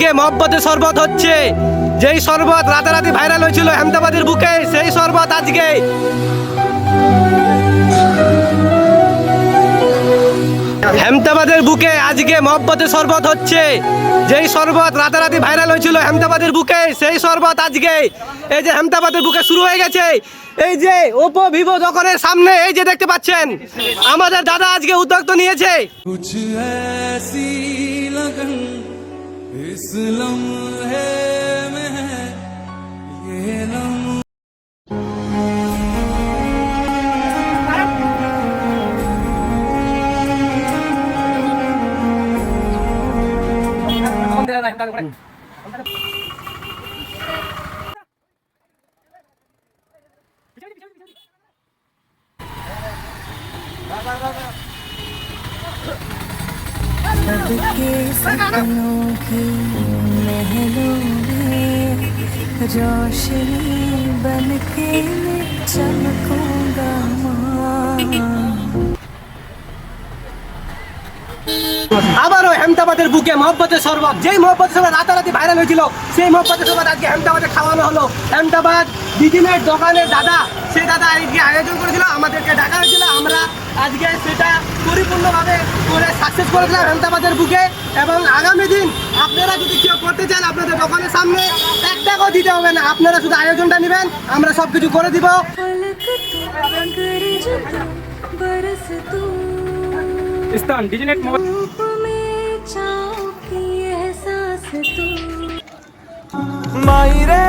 আজকে মহব্বতের শরবত হচ্ছে। যেই শরবত রাতারাতি ভাইরাল হয়েছিল আহমেদাবাদের বুকে, সেই শরবত আজকে আহমেদাবাদের বুকে আজকে মহব্বতের শরবত হচ্ছে। যেই শরবত রাতারাতি ভাইরাল হয়েছিল আহমেদাবাদের বুকে, সেই শরবত আজকে এই যে আহমেদাবাদের বুকে শুরু হয়ে গেছে। এই যে ওপো ভিভো দোকানের সামনে এই যে দেখতে পাচ্ছেন, আমাদের দাদা আজকে উদ্যোগ নিয়েছে। कुछ ऐसी लगन इस लम्हे में है, ये लम्हा सबके सपनों की महलों में रोशनी बन के मैं चमकूंगा माँ। আবারও আহমেদাবাদের বুকে মহব্বতের শরবত, যেই মহব্বতের শরবত রাতারাতি ভাইরাল হয়েছিল, সেই মহব্বতের শরবত আজকে আহমেদাবাদে খাওয়ানো হলো। আহমেদাবাদ দিদিমের দোকানের দাদা, সেই দাদা আজকে আয়োজন করেছিল, আমাদেরকে ডাকা হয়েছিল, আমরা আজকে সেটা পরিপূর্ণভাবে করে সাকসেস করেছিলাম আহমেদাবাদের বুকে। এবং আগামী দিন আপনারা যদি কেউ করতে চান, আপনাদের দোকানের সামনে 1 টাকাও দিতে হবে না, আপনারা শুধু আয়োজনটা নেবেন, আমরা সব কিছু করে দিব। पलक तू गरज तू बरस तू इस्तान डिजिनेट मोबाइल धूप में छाँव की एहसास तू मायरे